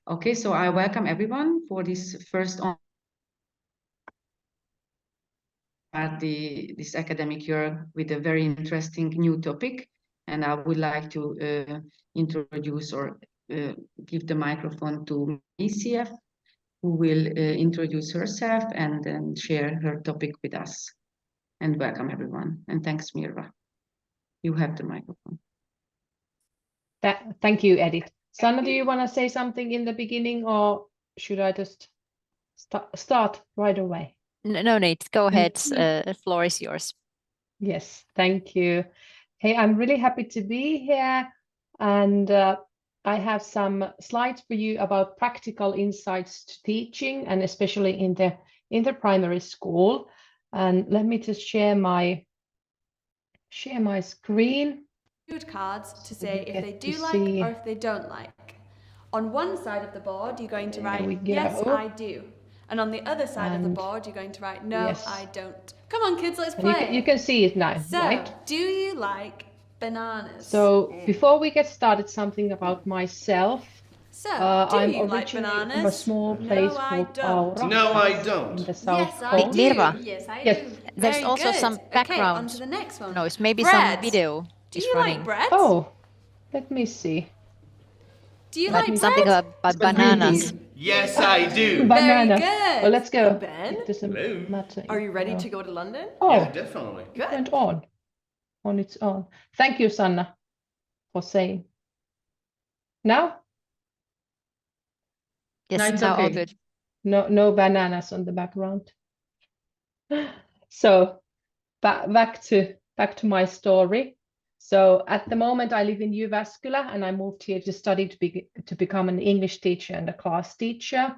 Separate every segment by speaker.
Speaker 1: Okay, so I welcome everyone for this first this academic year with a very interesting new topic, and I would like to introduce or give the microphone to ECF, who will introduce herself and then share her topic with us. And welcome everyone, and thanks, Mirva. You have the microphone.
Speaker 2: Thank you, Edith. Sanna, do you want to say something in the beginning, or should I just start right away?
Speaker 3: No need. Go ahead. The floor is yours.
Speaker 2: Yes, thank you. Hey, I'm really happy to be here, and I have some slides for you about practical insights to teaching, and especially in the primary school. And let me just share my screen.
Speaker 4: Cards to say if they do like or if they don't like. On one side of the board, you're going to write, yes, I do. And on the other side of the board, you're going to write, no, yes, I don't. Come on, kids, let's play.
Speaker 2: You can see it now,
Speaker 4: so,
Speaker 2: right?
Speaker 4: Do you like bananas?
Speaker 2: So, before we get started, something about myself.
Speaker 4: So,
Speaker 2: I'm
Speaker 4: you like
Speaker 2: originally
Speaker 4: bananas?
Speaker 2: from a small place called Aura.
Speaker 5: No, I don't.
Speaker 2: In the south
Speaker 4: yes, I
Speaker 2: coast.
Speaker 4: do.
Speaker 3: Mirva,
Speaker 4: yes, I
Speaker 2: yes.
Speaker 4: do.
Speaker 3: There's
Speaker 4: Very
Speaker 3: also
Speaker 4: good.
Speaker 3: some background
Speaker 4: on to the next one.
Speaker 3: noise. Maybe
Speaker 4: bread.
Speaker 3: some video
Speaker 4: do
Speaker 3: is
Speaker 4: you
Speaker 3: running.
Speaker 4: Like bread?
Speaker 2: Oh, let me see.
Speaker 4: Do you like bread?
Speaker 3: Something about bananas.
Speaker 5: Yes, I do.
Speaker 2: Banana.
Speaker 4: Very good.
Speaker 2: Well, let's go.
Speaker 4: Ben,
Speaker 2: It doesn't
Speaker 5: Hello.
Speaker 2: matter.
Speaker 4: are you ready to go to London?
Speaker 2: Oh,
Speaker 5: Yeah, definitely.
Speaker 4: Good.
Speaker 2: it went on its own. Thank you, Sanna, for saying. Now?
Speaker 3: Yes,
Speaker 1: No, it's
Speaker 3: now all
Speaker 1: okay.
Speaker 3: good.
Speaker 2: No bananas on the background. So back to my story. So at the moment I live in Jyväskylä, and I moved here to study to become an English teacher and a class teacher.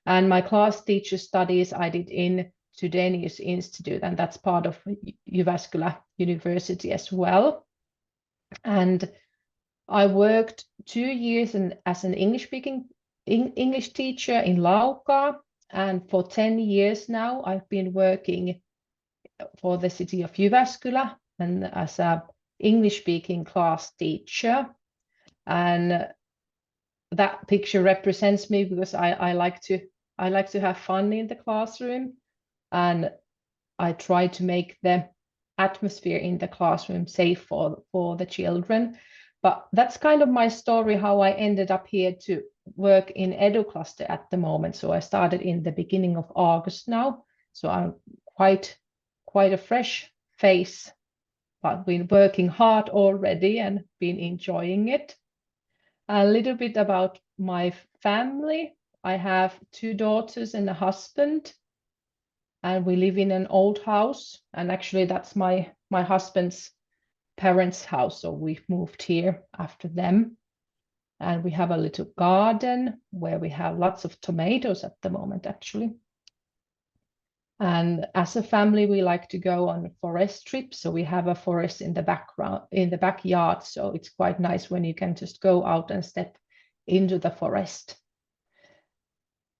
Speaker 2: And my class teacher studies I did in Tudenius Institute, and that's part of Jyväskylä University as well. And I worked 2 years as an English-speaking English teacher in Laukaa, and for 10 years now I've been working for the city of Jyväskylä and as a English-speaking class teacher. And that picture represents me because I like to have fun in the classroom, and I try to make the atmosphere in the classroom safe for the children. But that's kind of my story, how I ended up here to work in EduCluster at the moment. So I started in the beginning of August now. So I'm quite a fresh face, but been working hard already and been enjoying it. A little bit about my family. I have 2 daughters and a husband, and we live in an old house. And actually that's my husband's parents' house, so we moved here after them. And we have a little garden where we have lots of tomatoes at the moment, actually. And as a family, we like to go on forest trips. So we have a forest in the backyard. So it's quite nice when you can just go out and step into the forest.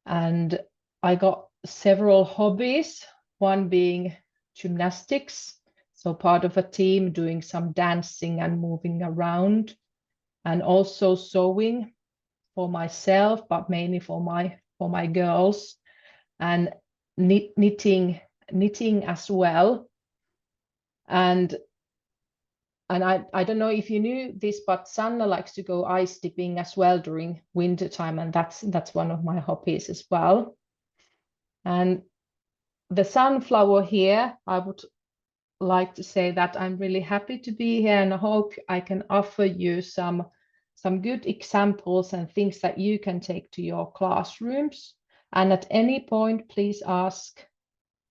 Speaker 2: And I got several hobbies, one being gymnastics. So part of a team doing some dancing and moving around, and also sewing for myself, but mainly for my girls, and knitting as well. And I don't know if you knew this, but Sanna likes to go ice dipping as well during winter time, and that's one of my hobbies as well. And the sunflower here, I would like to say that I'm really happy to be here, and I hope I can offer you some good examples and things that you can take to your classrooms. And at any point, please ask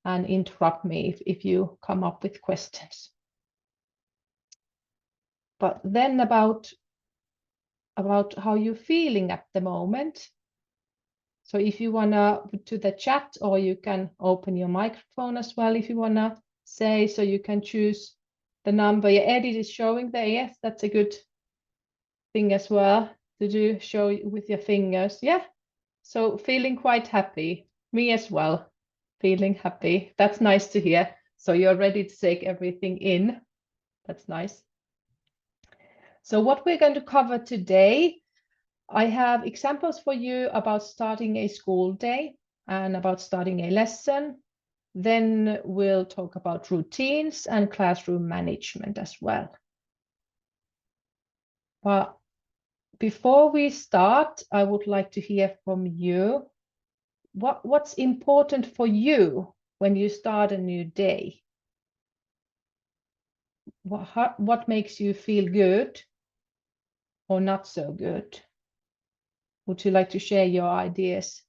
Speaker 2: and interrupt me if you come up with questions. But then about how you're feeling at the moment. So if you wanna put to the chat, or you can open your microphone as well if you wanna say, so you can choose the number. Your edit is showing there. Yes, that's a good thing as well to do, show with your fingers. Yeah, so feeling quite happy. Me as well, feeling happy. That's nice to hear. So you're ready to take everything in. That's nice. So what we're going to cover today, I have examples for you about starting a school day and about starting a lesson. Then we'll talk about routines and classroom management as well. But before we start, I would like to hear from you. What's important for you when you start a new day? What makes you feel good or not so good? Would you like to share your ideas?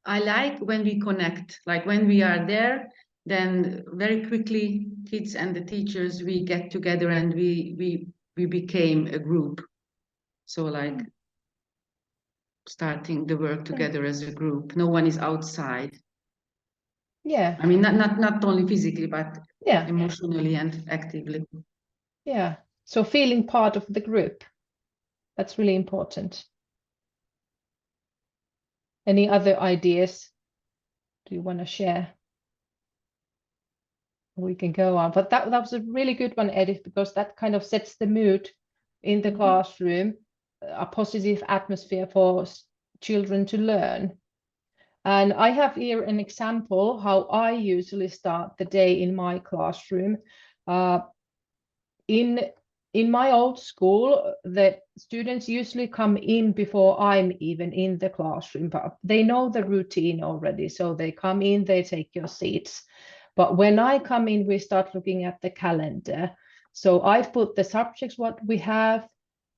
Speaker 1: I like when we connect, like when we are there, then very quickly kids and the teachers, we get together and we became a group. So like starting the work together as a group. No one is outside.
Speaker 2: Yeah.
Speaker 1: I mean, not only physically, but
Speaker 2: yeah,
Speaker 1: emotionally and actively.
Speaker 2: Yeah. So feeling part of the group, that's really important. Any other ideas do you want to share? We can go on, but that was a really good one, Edith, because that kind of sets the mood in the classroom, a positive atmosphere for children to learn. And I have here an example how I usually start the day in my classroom. In my old school, the students usually come in before I'm even in the classroom, but they know the routine already. So they come in, they take your seats. But when I come in, we start looking at the calendar. So I've put the subjects, what we have,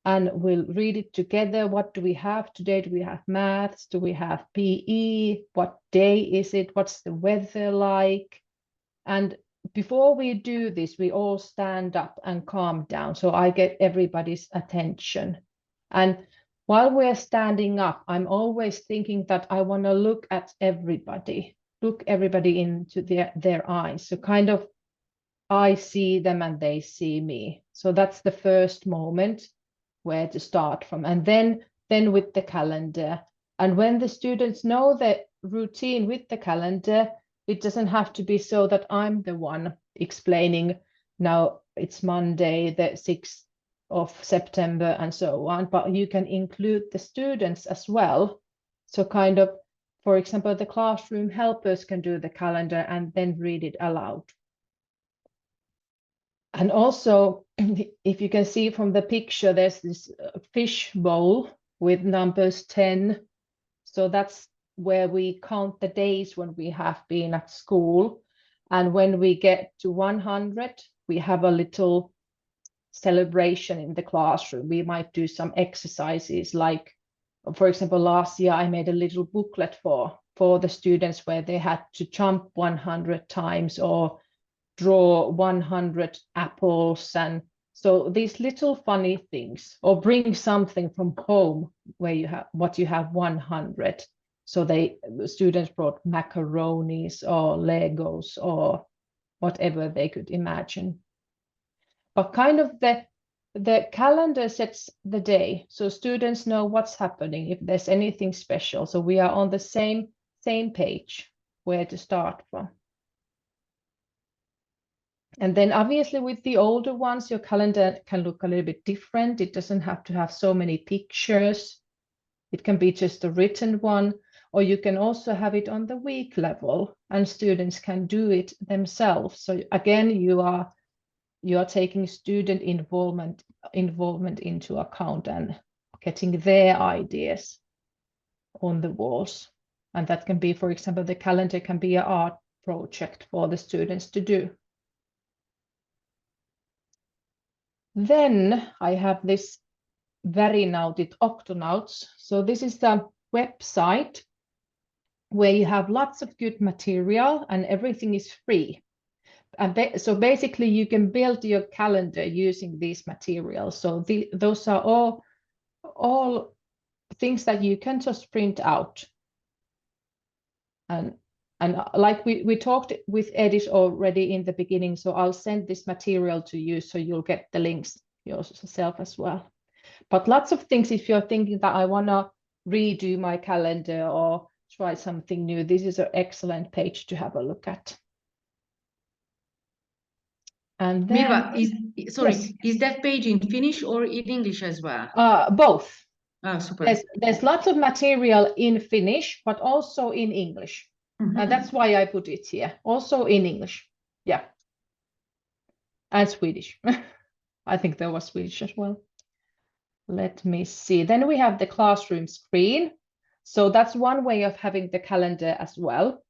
Speaker 2: and we'll read it together. What do we have today? Do we have maths? Do we have PE? What day is it? What's the weather like? And before we do this, we all stand up and calm down. So I get everybody's attention. And while we're standing up, I'm always thinking that I want to look at everybody, look everybody into their eyes. So kind of I see them and they see me. So that's the first moment where to start from. And then with the calendar. And when the students know the routine with the calendar, it doesn't have to be so that I'm the one explaining, now it's Monday, the 6th of September and so on, but you can include the students as well. So kind of, for example, the classroom helpers can do the calendar and then read it aloud. And also, if you can see from the picture, there's this fish bowl with numbers 10. So that's where we count the days when we have been at school. And when we get to 100, we have a little celebration in the classroom. We might do some exercises like, for example, last year I made a little booklet for the students where they had to jump 100 times or draw 100 apples. And so these little funny things, or bring something from home where you have what you have 100. So the students brought macaronis or Legos or whatever they could imagine. But kind of the calendar sets the day, so students know what's happening, if there's anything special. So we are on the same page where to start from. And then obviously with the older ones, your calendar can look a little bit different. It doesn't have to have so many pictures. It can be just a written one, or you can also have it on the week level and students can do it themselves. So again, you are taking student involvement into account and getting their ideas on the walls. And that can be, for example, the calendar can be an art project for the students to do. Then I have this Värinautit Octonauts. So this is the website where you have lots of good material and everything is free. And so basically you can build your calendar using these materials. So those are all things that you can just print out. And like we talked with Edith already in the beginning, so I'll send this material to you so you'll get the links yourself as well. But lots of things, if you're thinking that I want to redo my calendar or try something new, this is an excellent page to have a look at. And then,
Speaker 1: Mirva, is that page in Finnish or in English as well?
Speaker 2: Both.
Speaker 1: Oh, super.
Speaker 2: There's lots of material in Finnish, but also in English. And that's why I put it here. Also in English. Yeah. And Swedish. I think there was Swedish as well. Let me see. Then we have the classroom screen. So that's one way of having the calendar as well.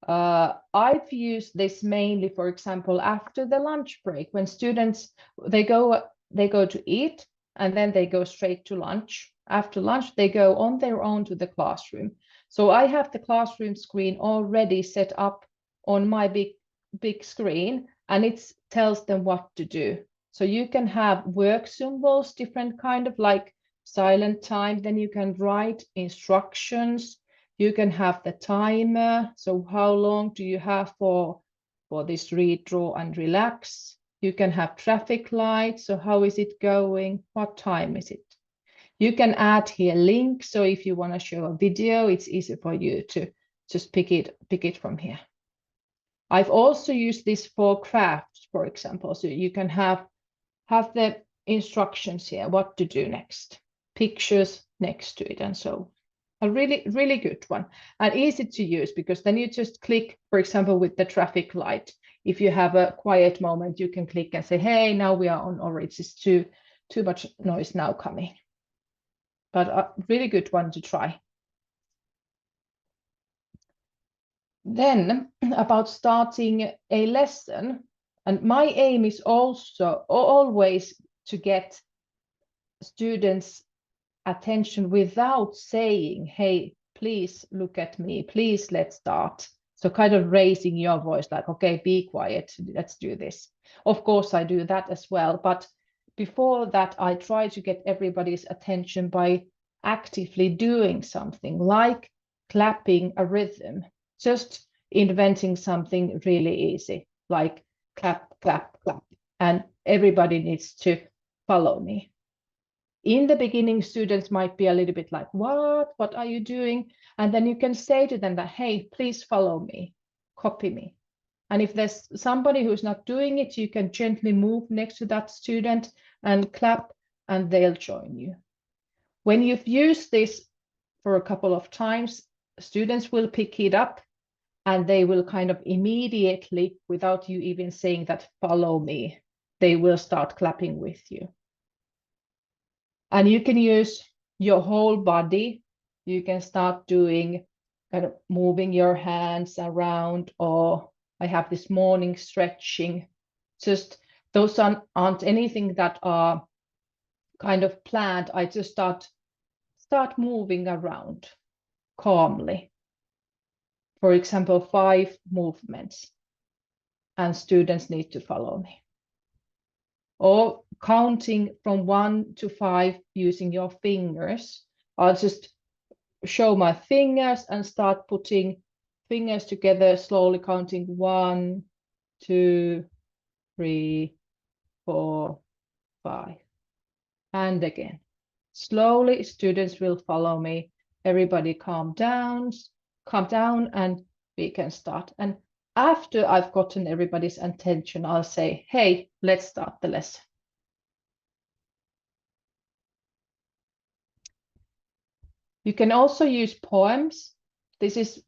Speaker 2: I've used this mainly, for example, after the lunch break, when students, they go to eat and then they go straight to lunch. After lunch, they go on their own to the classroom. So I have the classroom screen already set up on my big screen, and it tells them what to do. So you can have work symbols, different kind of like silent time. Then you can write instructions. You can have the timer. So how long do you have for this read, draw, and relax? You can have traffic lights. So how is it going? What time is it? You can add here links. So if you want to show a video, it's easy for you to just pick it from here. I've also used this for crafts, for example. So you can have the instructions here, what to do next, pictures next to it, and so a really good one and easy to use, because then you just click, for example, with the traffic light. If you have a quiet moment, you can click and say, hey, now we are on, or it's just too much noise now coming. But a really good one to try. Then about starting a lesson, and my aim is also always to get students' attention without saying, hey, please look at me, please let's start. So kind of raising your voice like, okay, be quiet, let's do this. Of course, I do that as well. But before that, I try to get everybody's attention by actively doing something like clapping a rhythm, just inventing something really easy, like clap, clap, clap. And everybody needs to follow me. In the beginning, students might be a little bit like, what are you doing? And then you can say to them that, hey, please follow me, copy me. And if there's somebody who's not doing it, you can gently move next to that student and clap, and they'll join you. When you've used this for a couple of times, students will pick it up, and they will kind of immediately, without you even saying that, follow me, they will start clapping with you. And you can use your whole body. You can start doing kind of moving your hands around, or I have this morning stretching. Just those aren't anything that are kind of planned. I just start moving around calmly. For example, 5 movements, and students need to follow me. Or counting from 1 to 5 using your fingers. I'll just show my fingers and start putting fingers together, slowly counting 1, 2, 3, 4, 5. And again, slowly students will follow me. Everybody calm down, and we can start. And after I've gotten everybody's attention, I'll say, hey, let's start the lesson. You can also use poems. This is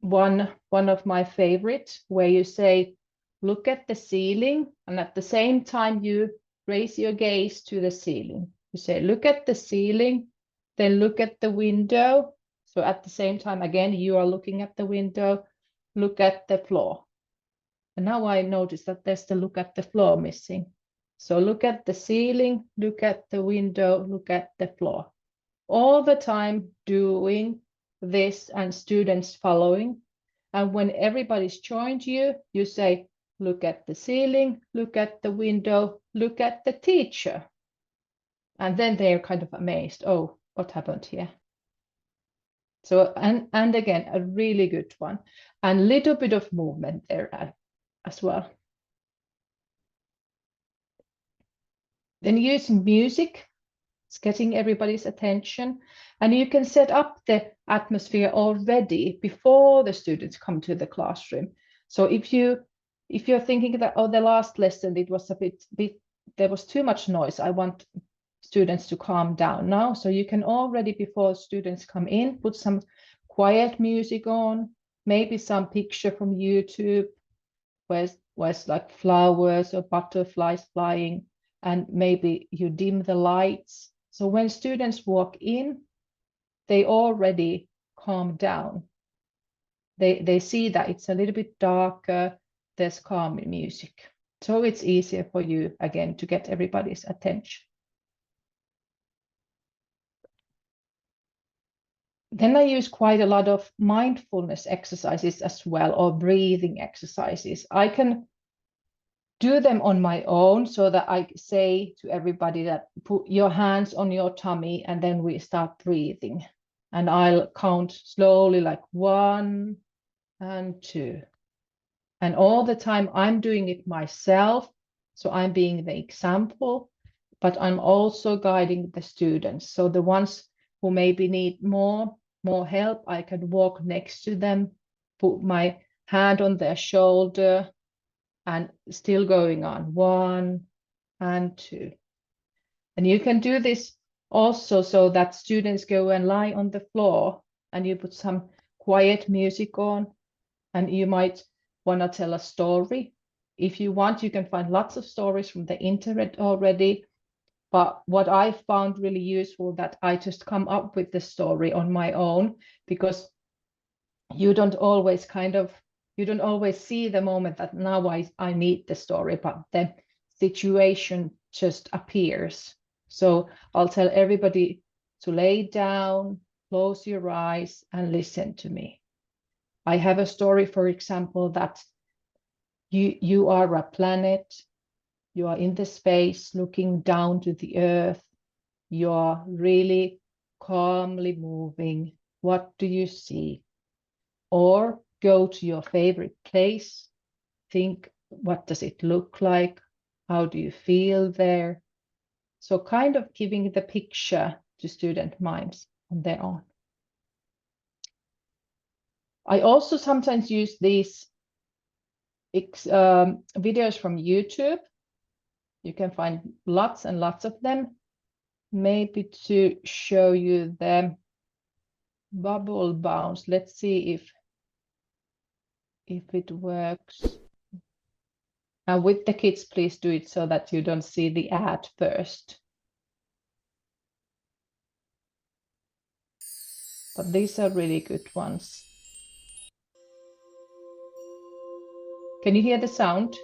Speaker 2: one of my favorites, where you say, look at the ceiling, and at the same time you raise your gaze to the ceiling. You say, look at the ceiling, then look at the window. So at the same time, again, you are looking at the window, look at the floor. And now I notice that there's the look at the floor missing. So look at the ceiling, look at the window, look at the floor. All the time doing this and students following. And when everybody's joined you, you say, look at the ceiling, look at the window, look at the teacher. And then they're kind of amazed. Oh, what happened here? So, and again, a really good one. And little bit of movement there as well. Then using music, it's getting everybody's attention. And you can set up the atmosphere already before the students come to the classroom. So if you're thinking that, oh, the last lesson, it was a bit there was too much noise, I want students to calm down now. So you can already, before students come in, put some quiet music on, maybe some picture from YouTube where it's like flowers or butterflies flying, and maybe you dim the lights. So when students walk in, they already calm down. They see that it's a little bit darker, there's calm music. So it's easier for you, again, to get everybody's attention. Then I use quite a lot of mindfulness exercises as well, or breathing exercises. I can do them on my own, so that I say to everybody that put your hands on your tummy and then we start breathing. And I'll count slowly, like 1 and 2. And all the time I'm doing it myself. So I'm being the example, but I'm also guiding the students. So the ones who maybe need more help, I can walk next to them, put my hand on their shoulder, and still going on 1 and 2. And you can do this also so that students go and lie on the floor and you put some quiet music on, and you might want to tell a story. If you want, you can find lots of stories from the internet already. But what I found really useful, that I just come up with the story on my own, because you don't always see the moment that now I need the story, but the situation just appears. So I'll tell everybody to lay down, close your eyes, and listen to me. I have a story, for example, that you are a planet, you are in the space looking down to the earth, you are really calmly moving. What do you see? Or go to your favorite place, think, what does it look like? How do you feel there? So kind of giving the picture to student minds on their own. I also sometimes use these videos from YouTube. You can find lots and lots of them. Maybe to show you the bubble bounce. Let's see if it works. And with the kids, please do it so that you don't see the ad first. But these are really good ones. Can you hear the sound?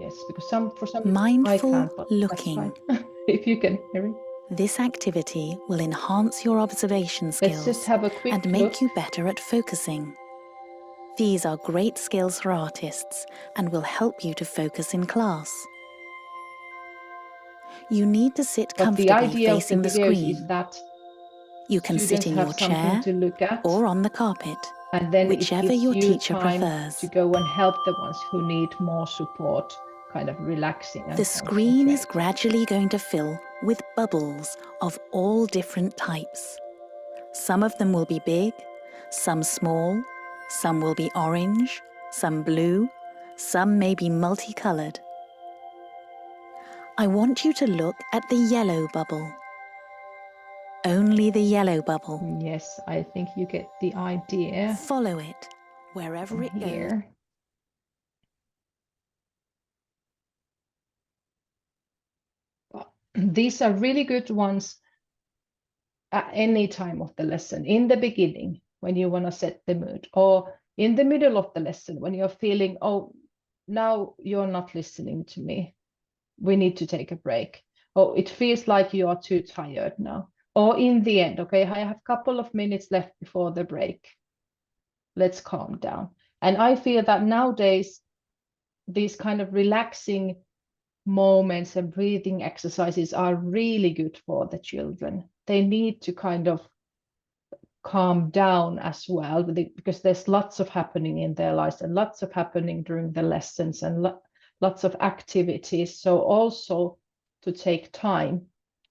Speaker 2: Yes, because for some
Speaker 6: mindful
Speaker 2: I can't, but
Speaker 6: looking.
Speaker 2: If you can hear it.
Speaker 6: This activity will enhance your observation
Speaker 2: Let's
Speaker 6: skills
Speaker 2: just have a quick
Speaker 6: and make you better at focusing. These are great skills for artists and will help you to focus in class. You need to sit comfortably facing the screen.
Speaker 2: Is that
Speaker 6: you can sit in your chair
Speaker 2: to look at,
Speaker 6: or on the carpet,
Speaker 2: and then
Speaker 6: whichever your teacher prefers.
Speaker 2: To go and help the ones who need more support, kind of relaxing.
Speaker 6: The screen is gradually going to fill with bubbles of all different types. Some of them will be big, some small, some will be orange, some blue, some may be multicolored. I want you to look at the yellow bubble. Only the yellow bubble.
Speaker 2: Yes, I think you get the idea.
Speaker 6: Follow it wherever it goes.
Speaker 2: These are really good ones at any time of the lesson. In the beginning, when you want to set the mood, or in the middle of the lesson, when you're feeling, oh, now you're not listening to me. We need to take a break. Oh, it feels like you are too tired now. Or in the end, okay, I have a couple of minutes left before the break. Let's calm down. And I feel that nowadays, these kind of relaxing moments and breathing exercises are really good for the children. They need to kind of calm down as well, because there's lots of happening in their lives and lots of happening during the lessons and lots of activities. So also to take time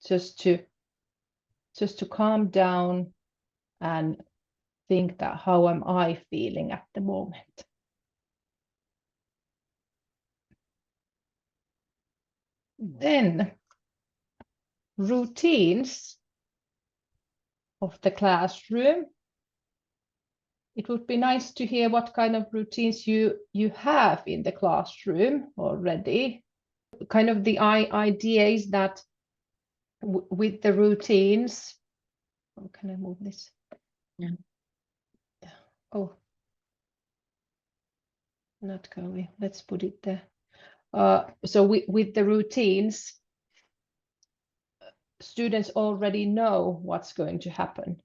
Speaker 2: just to calm down and think that, how am I feeling at the moment? Then routines of the classroom. It would be nice to hear what kind of routines you have in the classroom already. Kind of the idea is that with the routines, oh, can I move this?
Speaker 1: Yeah.
Speaker 2: Oh, not going. Let's put it there. So with the routines, students already know what's going to happen.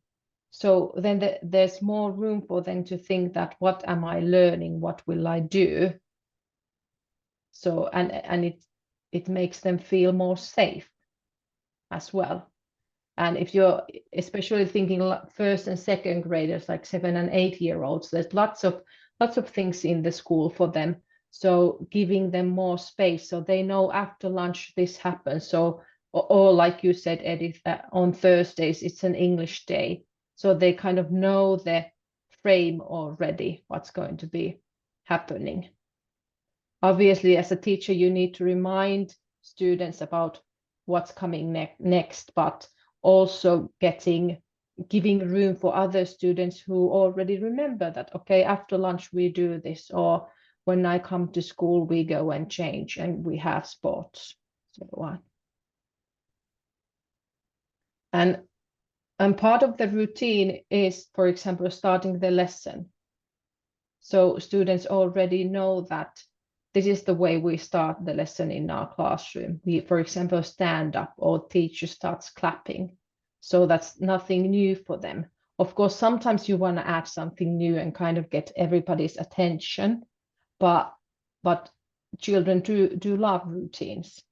Speaker 2: So then there's more room for them to think that, what am I learning? What will I do? So, and it makes them feel more safe as well. And if you're especially thinking first and second graders, like 7 and 8 year olds, there's lots of things in the school for them. So giving them more space so they know after lunch this happens. So, or like you said, Edith, on Thursdays, it's an English day. So they kind of know the frame already, what's going to be happening. Obviously, as a teacher, you need to remind students about what's coming next, but also giving room for other students who already remember that, okay, after lunch we do this, or when I come to school we go and change and we have sports, so on. And part of the routine is, for example, starting the lesson. So students already know that this is the way we start the lesson in our classroom. We, for example, stand up or teacher starts clapping. So that's nothing new for them. Of course, sometimes you want to add something new and kind of get everybody's attention, but children do love routines.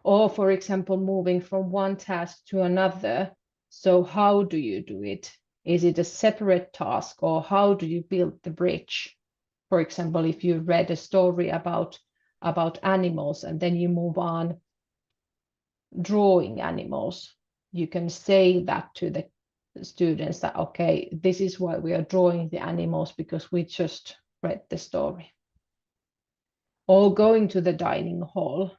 Speaker 2: Or, for example, moving from one task to another. So how do you do it? Is it a separate task, or how do you build the bridge? For example, if you read a story about animals and then you move on drawing animals, you can say that to the students that, okay, this is why we are drawing the animals, because we just read the story. Or going to the dining hall,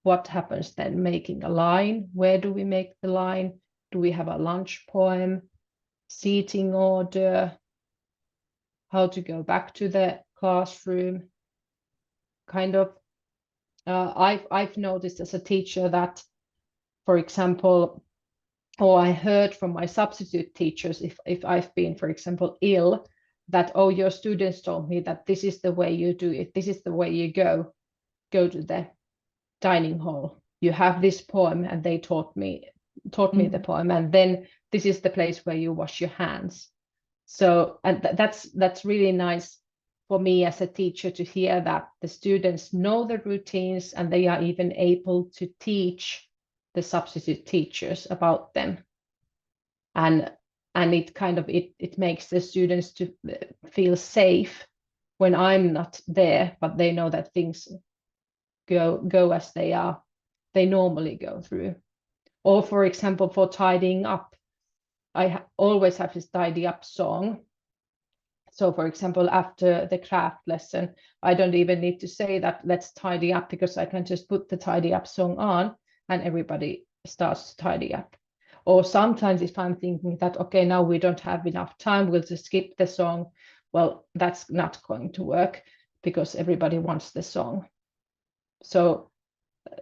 Speaker 2: what happens then? Making a line. Where do we make the line? Do we have a lunch poem? Seating order? How to go back to the classroom? Kind of, I've noticed as a teacher that, for example, or I heard from my substitute teachers, if I've been, for example, ill, that, oh, your students told me that this is the way you do it. This is the way you go to the dining hall. You have this poem, and they taught me the poem, and then this is the place where you wash your hands. So, and that's really nice for me as a teacher to hear that the students know the routines, and they are even able to teach the substitute teachers about them. And it kind of it makes the students to feel safe when I'm not there, but they know that things go as they normally go through. Or, for example, for tidying up, I always have this tidy up song. So, for example, after the craft lesson, I don't even need to say that let's tidy up, because I can just put the tidy up song on and everybody starts to tidy up. Or sometimes if I'm thinking that, okay, now we don't have enough time, we'll just skip the song. Well, that's not going to work, because everybody wants the song. So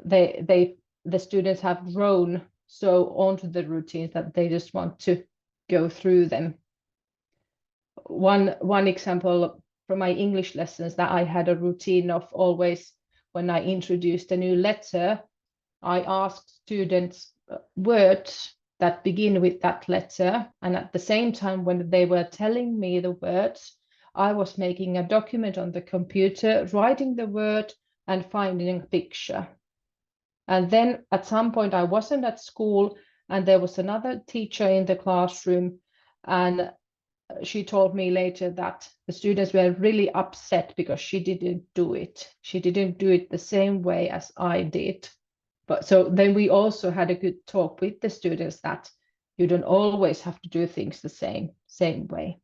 Speaker 2: the students have grown so onto the routines that they just want to go through them. One example from my English lessons, that I had a routine of always, when I introduced a new letter, I asked students words that begin with that letter, and at the same time when they were telling me the words, I was making a document on the computer, writing the word and finding a picture. And then at some point I wasn't at school, and there was another teacher in the classroom, and she told me later that the students were really upset because she didn't do it. She didn't do it the same way as I did. But so then we also had a good talk with the students that you don't always have to do things the same way.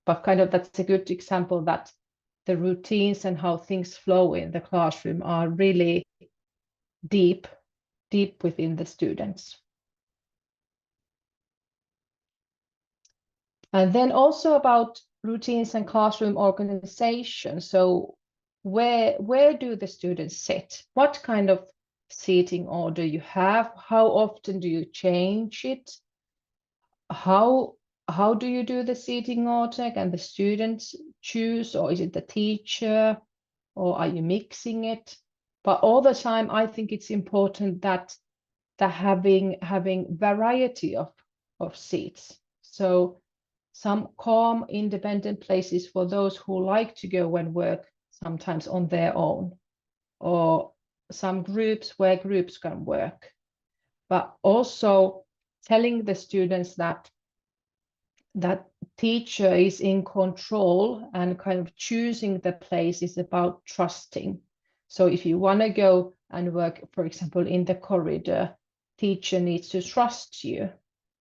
Speaker 2: But kind of that's a good example that the routines and how things flow in the classroom are really deep deep within the students. And then also about routines and classroom organization. So where do the students sit? What kind of seating order you have? How often do you change it? How do you do the seating order? Can the students choose, or is it the teacher, or are you mixing it? But all the time, I think it's important that having variety of seats. So some calm, independent places for those who like to go and work sometimes on their own, or some groups where groups can work. But also telling the students that teacher is in control, and kind of choosing the place is about trusting. So if you want to go and work, for example, in the corridor, teacher needs to trust you.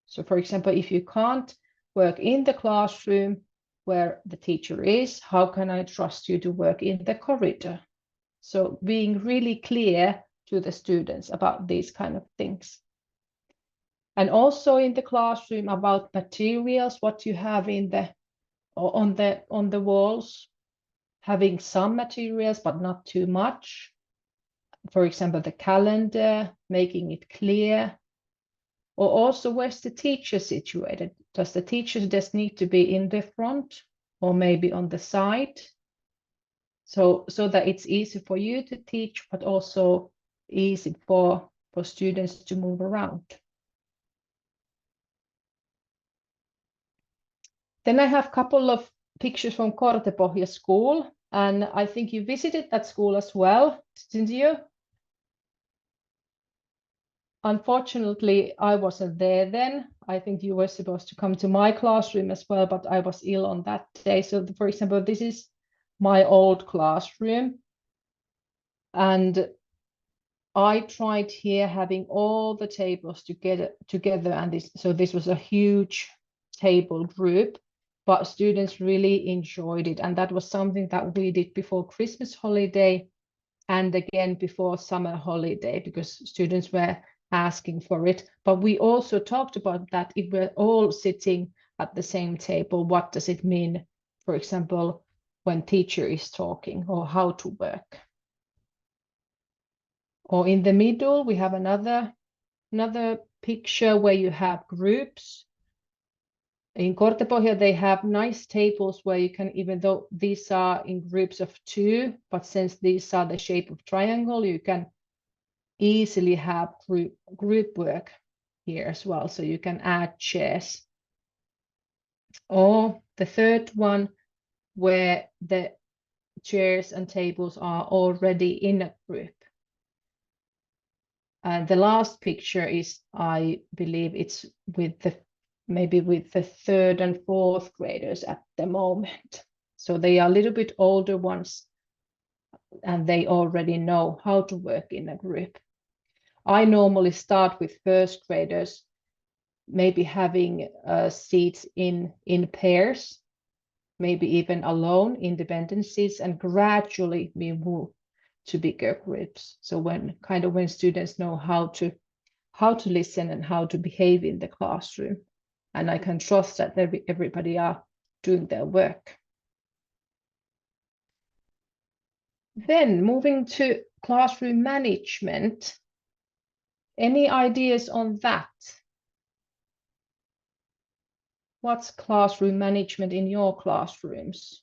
Speaker 2: So for example, if you can't work in the classroom where the teacher is, how can I trust you to work in the corridor? So being really clear to the students about these kind of things. And also in the classroom about materials, what you have in on the walls, having some materials but not too much. For example, the calendar, making it clear. Or also, where's the teacher situated? Does the teacher's desk need to be in the front or maybe on the side? So that it's easy for you to teach, but also easy for students to move around. Then I have a couple of pictures from Kortepohja School, and I think you visited that school as well, didn't you? Unfortunately, I wasn't there then. I think you were supposed to come to my classroom as well, but I was ill on that day. So for example, this is my old classroom. And I tried here having all the tables together, and this was a huge table group, but students really enjoyed it. And that was something that we did before Christmas holiday and again before summer holiday, because students were asking for it. But we also talked about that if we're all sitting at the same table, what does it mean, for example, when teacher is talking, or how to work. Or in the middle, we have another picture where you have groups. In Kortepohja, they have nice tables where you can, even though these are in groups of 2, but since these are the shape of triangle, you can easily have group work here as well. So you can add chairs. Or the third one, where the chairs and tables are already in a group. And the last picture is, I believe it's maybe with the 3rd and 4th graders at the moment. So they are a little bit older ones, and they already know how to work in a group. I normally start with 1st graders, maybe having seats in pairs, maybe even alone, independent seats, and gradually we move to bigger groups. So when students know how to listen and how to behave in the classroom, and I can trust that everybody are doing their work. Then moving to classroom management. Any ideas on that? What's classroom management in your classrooms?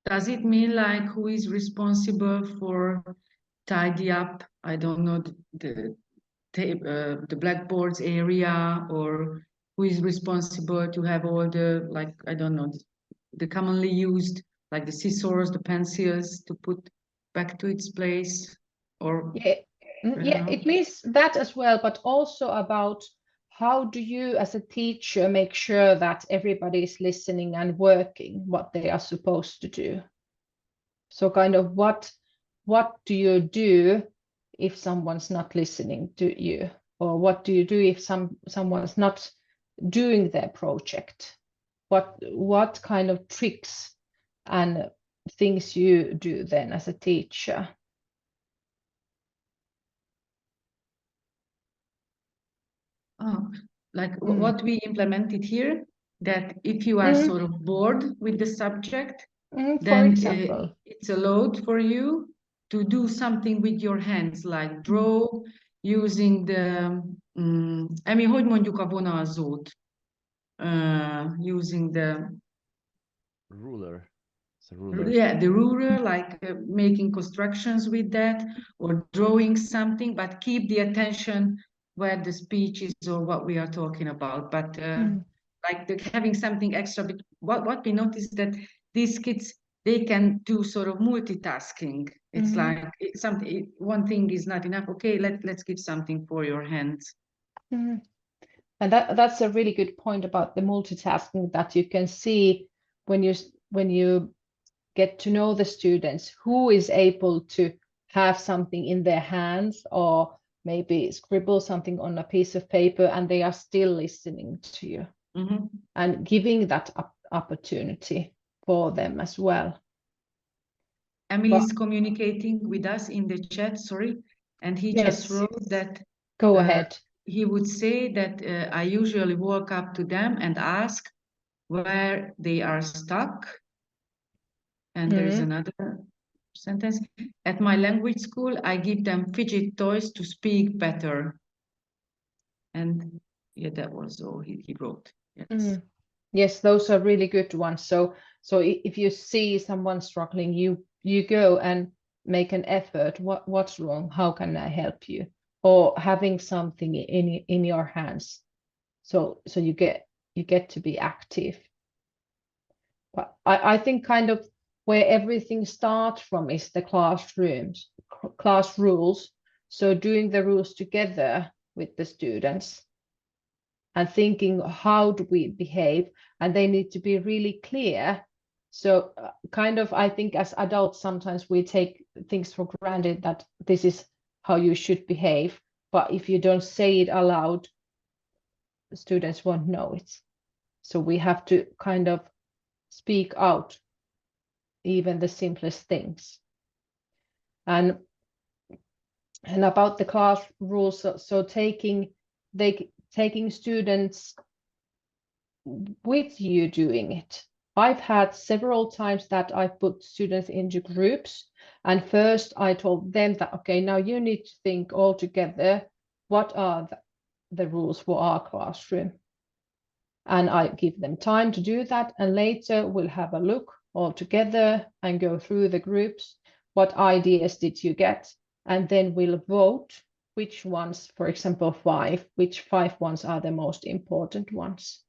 Speaker 1: Does it mean like who is responsible for tidy up, I don't know, the blackboards area, or who is responsible to have all the, like, I don't know, the commonly used, like the scissors, the pencils, to put back to its place? Or
Speaker 2: yeah, it means that as well, but also about how do you as a teacher make sure that everybody is listening and working what they are supposed to do. So kind of what do you do if someone's not listening to you, or what do you do if someone's not doing their project? What kind of tricks and things you do then as a teacher?
Speaker 1: what we implemented here, that if you are sort of bored with the subject,
Speaker 2: for example,
Speaker 1: it's allowed for you to do something with your hands, like draw using the, hogy mondjuk a vonalzót? Using the
Speaker 7: ruler. It's a ruler.
Speaker 1: Yeah, the ruler, like making constructions with that or drawing something, but keep the attention where the speech is or what we are talking about. But like having something extra. What we noticed that these kids, they can do sort of multitasking. It's like one thing is not enough. Okay, let's give something for your hands.
Speaker 2: And that's a really good point about the multitasking, that you can see when you get to know the students who is able to have something in their hands or maybe scribble something on a piece of paper and they are still listening to you, and giving that opportunity for them as well.
Speaker 1: Emily is communicating with us in the chat, sorry, and he just wrote that.
Speaker 2: Go ahead.
Speaker 1: He would say that I usually walk up to them and ask where they are stuck. And there is another sentence. At my language school, I give them fidget toys to speak better. And yeah, that was all he wrote. Yes.
Speaker 2: Yes, those are really good ones. So if you see someone struggling, you go and make an effort. What's wrong? How can I help you? Or having something in your hands, so you get to be active. But I think kind of where everything starts from is the class rules. So doing the rules together with the students and thinking, how do we behave? And they need to be really clear. So kind of, I think as adults, sometimes we take things for granted that this is how you should behave. But if you don't say it aloud, the students won't know it. So we have to kind of speak out even the simplest things. And about the class rules, so taking students with you doing it. I've had several times that I put students into groups, and first I told them that, okay, now you need to think all together, what are the rules for our classroom? And I give them time to do that, and later we'll have a look all together and go through the groups. What ideas did you get? And then we'll vote which ones, for example, which 5 ones are the most important ones.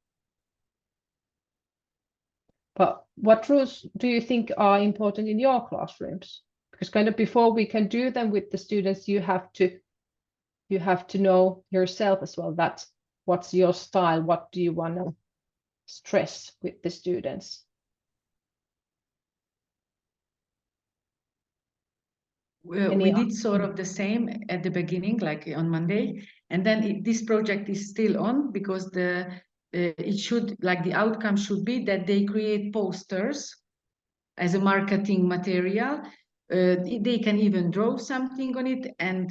Speaker 2: But what rules do you think are important in your classrooms? Because kind of before we can do them with the students, you have to know yourself as well, that what's your style, what do you want to stress with the students?
Speaker 1: We did sort of the same at the beginning, like on Monday, and then this project is still on because it should, like, the outcome should be that they create posters as a marketing material. They can even draw something on it and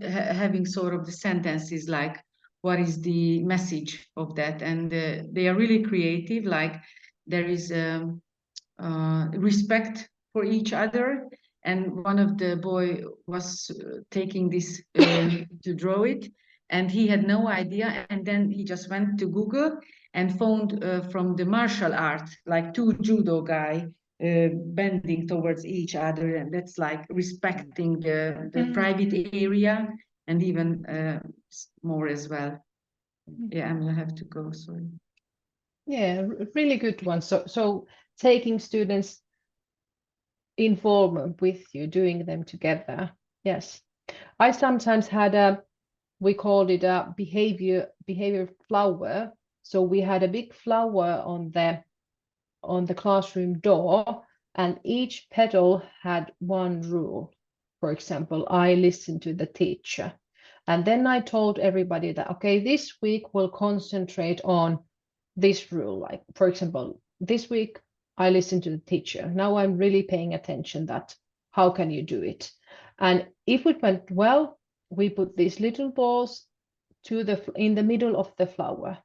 Speaker 1: having sort of the sentences like, what is the message of that? And they are really creative, like there is respect for each other. And one of the boy was taking this to draw it, and he had no idea. And then he just went to Google and found from the martial art, like 2 judo guy bending towards each other. And that's like respecting the private area and even more as well. Yeah, I'm gonna have to go, sorry.
Speaker 2: Yeah, really good one. So taking students involvement with you, doing them together. Yes, I sometimes had we called it a behavior flower. So we had a big flower on the classroom door, and each petal had one rule. For example, I listened to the teacher, and then I told everybody that, okay, this week we'll concentrate on this rule. Like, for example, this week I listened to the teacher. Now I'm really paying attention that how can you do it? And if it went well, we put these little balls in the middle of the flower.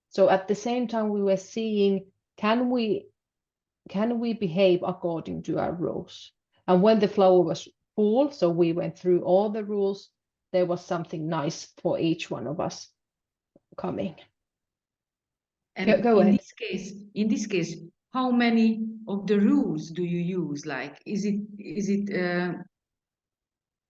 Speaker 2: So at the same time we were seeing, can we behave according to our rules? And when the flower was full, so we went through all the rules, there was something nice for each one of us coming.
Speaker 1: And
Speaker 2: go ahead.
Speaker 1: In this case, how many of the rules do you use? Like, is it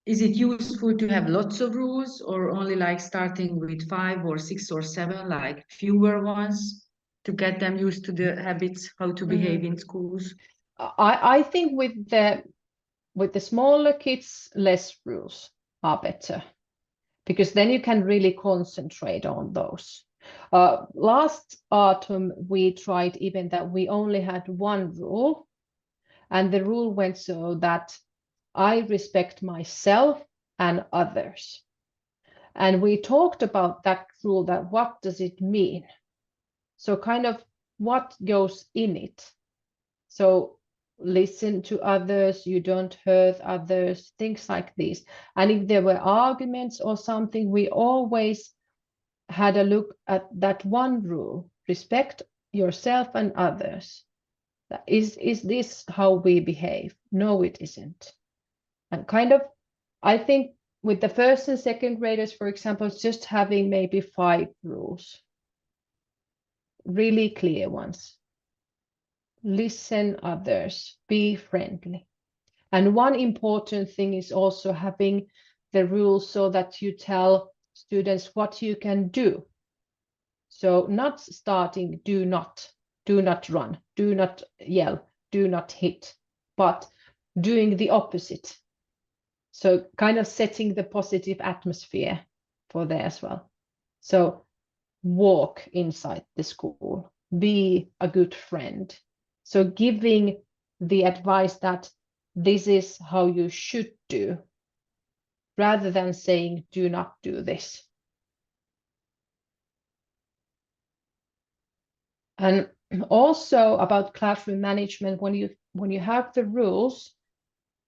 Speaker 1: useful to have lots of rules, or only like starting with 5 or 6 or 7, like fewer ones, to get them used to the habits, how to behave in schools?
Speaker 2: I think with the smaller kids, less rules are better, because then you can really concentrate on those. Last autumn, we tried even that we only had one rule, and the rule went so that I respect myself and others. And we talked about that rule, that what does it mean? So kind of what goes in it. So listen to others, you don't hurt others, things like this. And if there were arguments or something, we always had a look at that one rule: respect yourself and others. Is this how we behave? No, it isn't. And kind of, I think with the first and second graders, for example, just having maybe 5 rules, really clear ones. Listen others, be friendly. And one important thing is also having the rules so that you tell students what you can do. So not starting, do not run, do not yell, do not hit, but doing the opposite. So kind of setting the positive atmosphere for there as well. So walk inside the school, be a good friend. So giving the advice that this is how you should do, rather than saying do not do this. And also about classroom management, when you have the rules,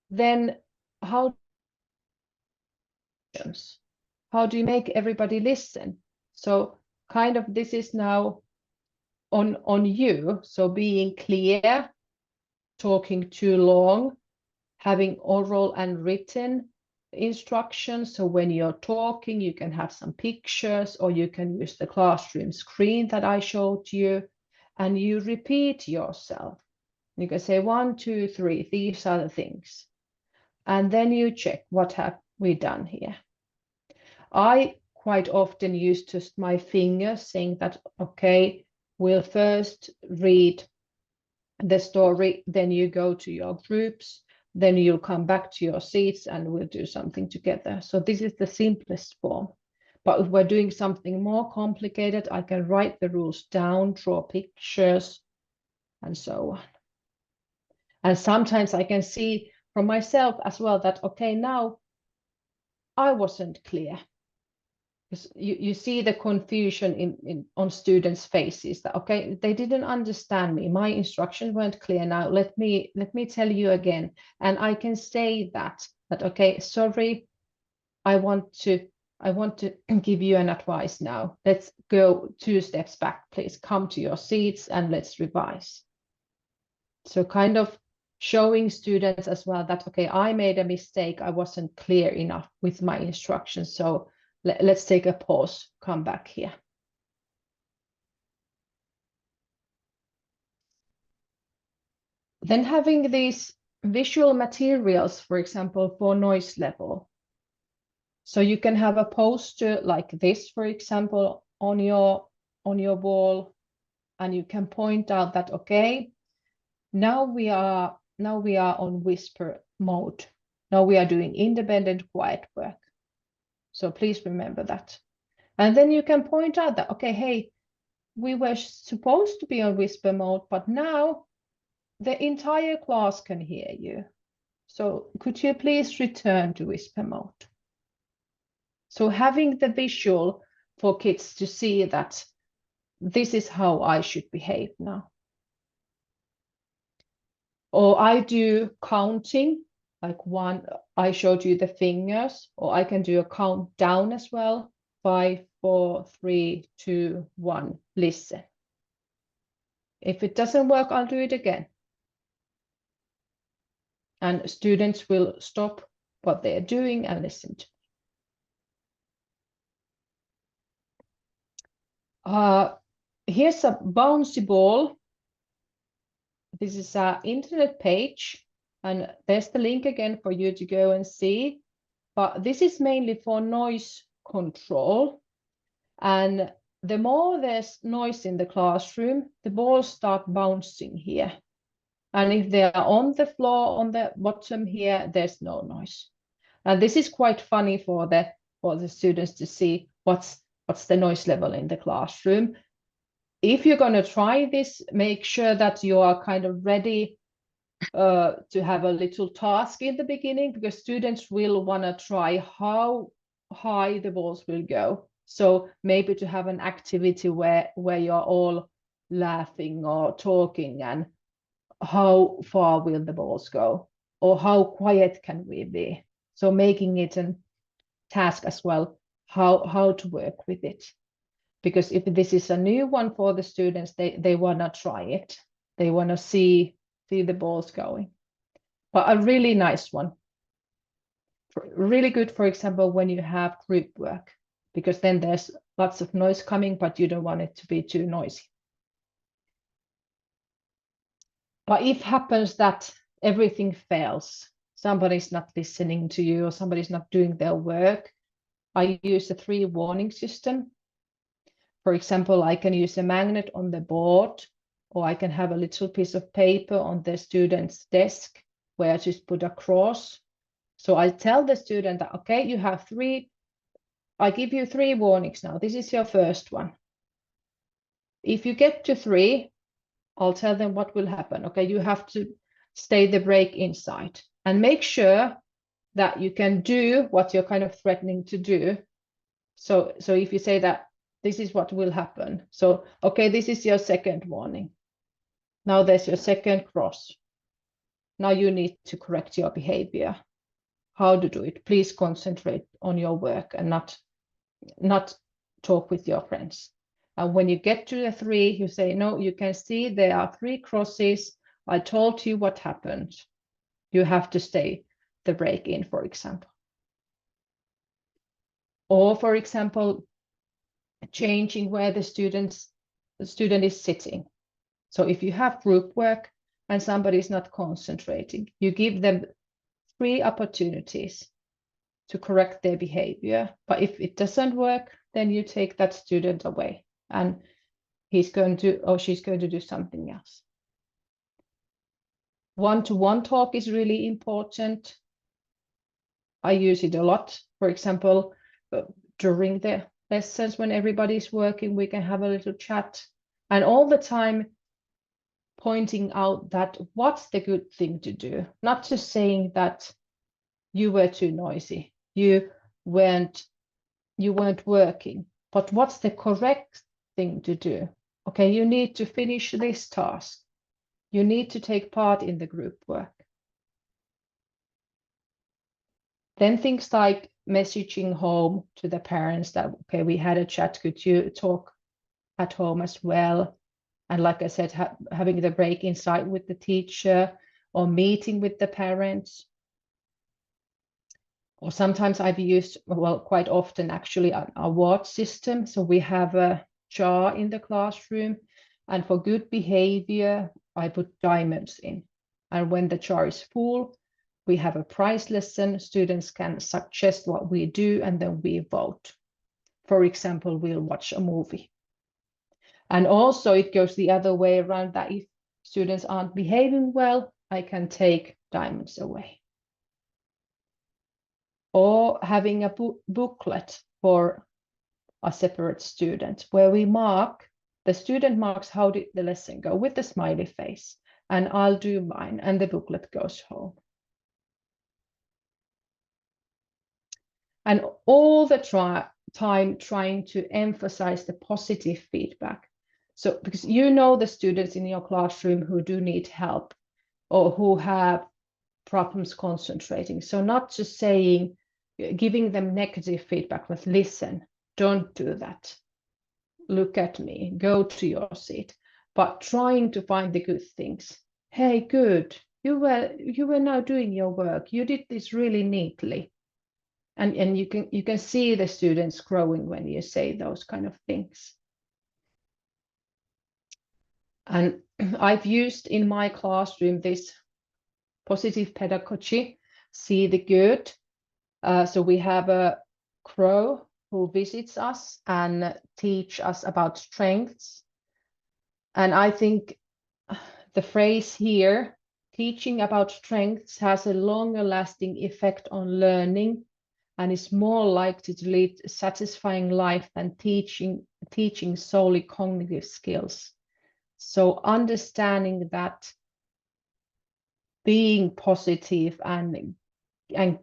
Speaker 2: then how do you make everybody listen? So kind of this is now on you. So being clear, talking too long, having oral and written instructions. So when you're talking, you can have some pictures, or you can use the classroom screen that I showed you, and you repeat yourself. You can say 1, 2, 3, these are the things. And then you check, what have we done here? I quite often use just my fingers, saying that, okay, we'll first read the story, then you go to your groups, then you'll come back to your seats and we'll do something together. So this is the simplest form. But if we're doing something more complicated, I can write the rules down, draw pictures, and so on. And sometimes I can see from myself as well that, okay, now I wasn't clear. Because you see the confusion on students' faces, that, okay, they didn't understand me. My instructions weren't clear. Now let me tell you again. And I can say that okay, sorry, I want to give you an advice now. Let's go 2 steps back, please. Come to your seats and let's revise. So kind of showing students as well that, okay, I made a mistake. I wasn't clear enough with my instructions. So let's take a pause, come back here. Then having these visual materials, for example, for noise level. So you can have a poster like this, for example, on your wall, and you can point out that, okay, now we are on whisper mode. Now we are doing independent quiet work. So please remember that. And then you can point out that, okay, hey, we were supposed to be on whisper mode, but now the entire class can hear you. So could you please return to whisper mode? So having the visual for kids to see that this is how I should behave now. Or I do counting, like 1, I showed you the fingers, or I can do a countdown as well, 5, 4, 3, 2, 1, listen. If it doesn't work, I'll do it again. And students will stop what they're doing and listen to me. Here's a bouncy ball. This is an internet page, and there's the link again for you to go and see. But this is mainly for noise control. And the more there's noise in the classroom, the balls start bouncing here. And if they are on the floor, on the bottom here, there's no noise. And this is quite funny for the students to see what's the noise level in the classroom. If you're going to try this, make sure that you are kind of ready to have a little task in the beginning, because students will want to try how high the balls will go. So maybe to have an activity where you're all laughing or talking, and how far will the balls go, or how quiet can we be? So making it a task as well, how to work with it. Because if this is a new one for the students, they want to try it. They want to see the balls going. But a really nice one. Really good, for example, when you have group work, because then there's lots of noise coming, but you don't want it to be too noisy. But if happens that everything fails, somebody's not listening to you or somebody's not doing their work, I use a 3 warning system. For example, I can use a magnet on the board, or I can have a little piece of paper on the student's desk where I just put a cross. So I tell the student that, okay, you have 3, I give you 3 warnings now. This is your first one. If you get to 3, I'll tell them what will happen. Okay, you have to stay the break inside and make sure that you can do what you're kind of threatening to do. So if you say that this is what will happen. So, okay, this is your second warning. Now there's your second cross. Now you need to correct your behavior. How to do it? Please concentrate on your work and not talk with your friends. And when you get to the 3, you say, no, you can see there are 3 crosses. I told you what happened. You have to stay the break in, for example. Or, for example, changing where the student is sitting. So if you have group work and somebody is not concentrating, you give them 3 opportunities to correct their behavior. But if it doesn't work, then you take that student away and he's going to, or she's going to do something else. One-to-one talk is really important. I use it a lot. For example, during the lessons when everybody's working, we can have a little chat, and all the time pointing out that what's the good thing to do, not just saying that you were too noisy, you weren't working, but what's the correct thing to do. Okay, you need to finish this task. You need to take part in the group work. Then things like messaging home to the parents that, okay, we had a chat, could you talk at home as well? And like I said, having the break inside with the teacher, or meeting with the parents. Or sometimes I've used, well, quite often actually, an award system. So we have a jar in the classroom, and for good behavior, I put diamonds in. And when the jar is full, we have a prize lesson. Students can suggest what we do, and then we vote. For example, we'll watch a movie. And also it goes the other way around, that if students aren't behaving well, I can take diamonds away. Or having a booklet for a separate student, where we mark, the student marks how did the lesson go with the smiley face, and I'll do mine, and the booklet goes home. And all the time trying to emphasize the positive feedback. So, because you know the students in your classroom who do need help, or who have problems concentrating. So not just saying, giving them negative feedback, but listen, don't do that. Look at me, go to your seat. But trying to find the good things. Hey, good, you were now doing your work. You did this really neatly. And you can see the students growing when you say those kind of things. And I've used in my classroom this positive pedagogy, see the good. So we have a crow who visits us and teach us about strengths. And I think the phrase here, teaching about strengths, has a longer lasting effect on learning and is more likely to lead a satisfying life than teaching solely cognitive skills. So understanding that being positive and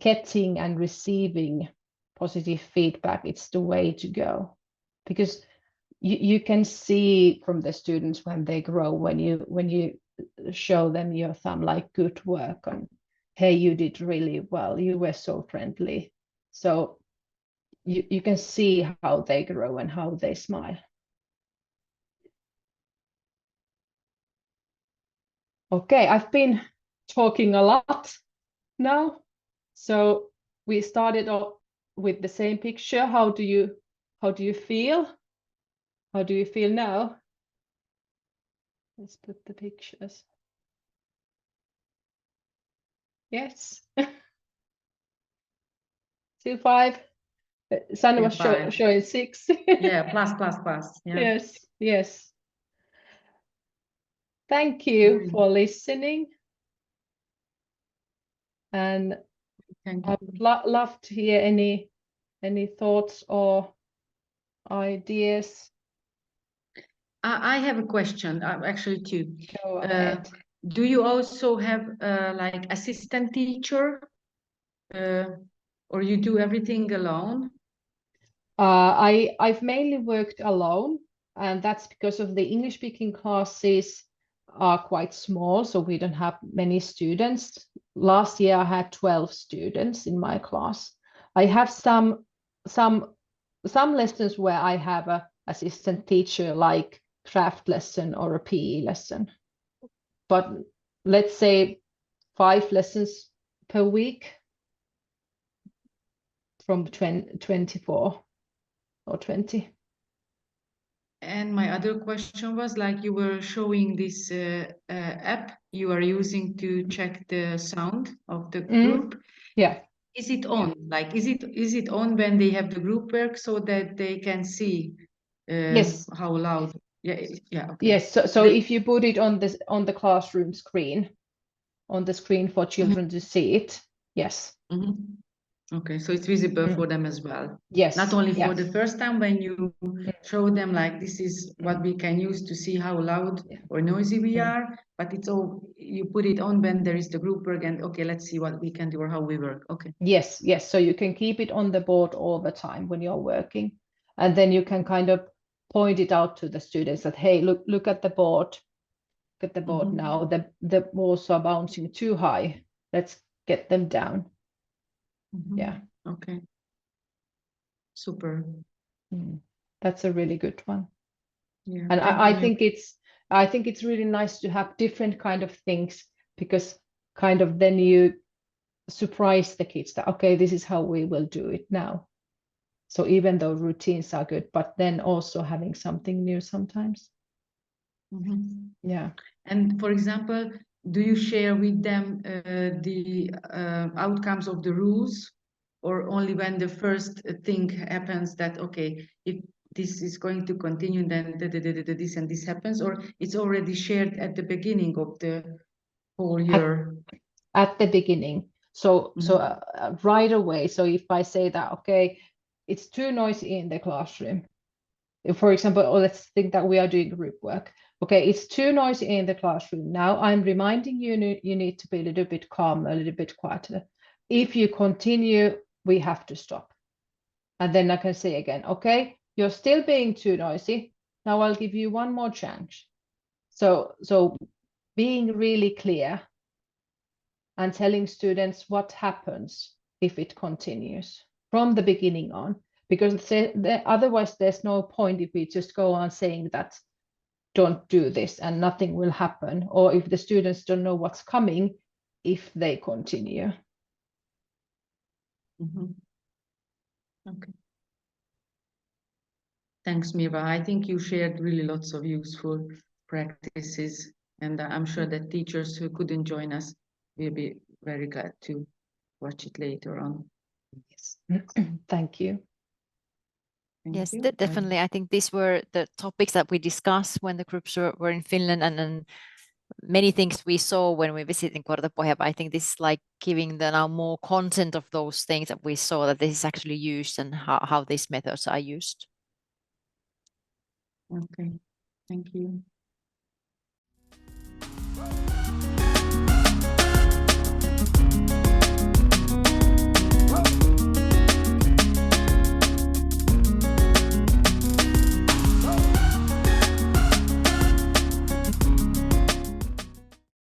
Speaker 2: getting and receiving positive feedback, it's the way to go. Because you can see from the students when they grow, when you show them your thumb, like, good work, and hey, you did really well, you were so friendly. So you can see how they grow and how they smile. Okay, I've been talking a lot now. So we started off with the same picture. How do you feel? How do you feel now? Let's put the pictures. Yes. Still 5. Sanna was showing 6.
Speaker 1: Yeah, plus. Yeah.
Speaker 2: Yes. Thank you for listening. And I would love to hear any thoughts or ideas.
Speaker 1: I have a question, actually, too.
Speaker 2: Go ahead.
Speaker 1: Do you also have like assistant teacher, or you do everything alone?
Speaker 2: I've mainly worked alone, and that's because of the English-speaking classes are quite small, so we don't have many students. Last year I had 12 students in my class. I have some lessons where I have an assistant teacher, like craft lesson or a PE lesson. But let's say 5 lessons per week from 24 or 20.
Speaker 1: And my other question was, like, you were showing this app you are using to check the sound of the group.
Speaker 2: Yeah.
Speaker 1: Is it on? Like, is it on when they have the group work so that they can see
Speaker 2: Yes.
Speaker 1: how loud? Yeah. Okay.
Speaker 2: Yes. So if you put it on the classroom screen, on the screen for children to see it, yes.
Speaker 1: Okay, so it's visible for them as well.
Speaker 2: Yes.
Speaker 1: Not only for the first time when you show them, like, this is what we can use to see how loud or noisy we are, but it's all, you put it on when there is the group work and, okay, let's see what we can do or how we work. Okay.
Speaker 2: Yes. So you can keep it on the board all the time when you're working. And then you can kind of point it out to the students that, hey, look at the board. Look at the board now. The balls are bouncing too high. Let's get them down. Yeah.
Speaker 1: Okay. Super.
Speaker 2: That's a really good one.
Speaker 1: Yeah.
Speaker 2: And I think it's really nice to have different kind of things, because kind of then you surprise the kids that, okay, this is how we will do it now. So even though routines are good, but then also having something new sometimes. Yeah.
Speaker 1: And for example, do you share with them the outcomes of the rules, or only when the first thing happens that, okay, if this is going to continue, then this and this happens, or it's already shared at the beginning of the whole year?
Speaker 2: At the beginning. So right away. So if I say that, okay, it's too noisy in the classroom. If, for example, let's think that we are doing group work. Okay, it's too noisy in the classroom. Now I'm reminding you, you need to be a little bit calmer, a little bit quieter. If you continue, we have to stop. And then I can say again, okay, you're still being too noisy. Now I'll give you one more chance. So being really clear and telling students what happens if it continues from the beginning on, because otherwise there's no point if we just go on saying that don't do this and nothing will happen, or if the students don't know what's coming if they continue.
Speaker 1: Okay. Thanks, Mirva. I think you shared really lots of useful practices, and I'm sure that teachers who couldn't join us will be very glad to watch it later on.
Speaker 2: Yes. Thank you.
Speaker 3: Yes, definitely. I think these were the topics that we discussed when the groups were in Finland, and many things we saw when we visited in Kortepohja. But I think this is like giving the now more content of those things that we saw, that this is actually used and how these methods are used.
Speaker 1: Okay, thank you.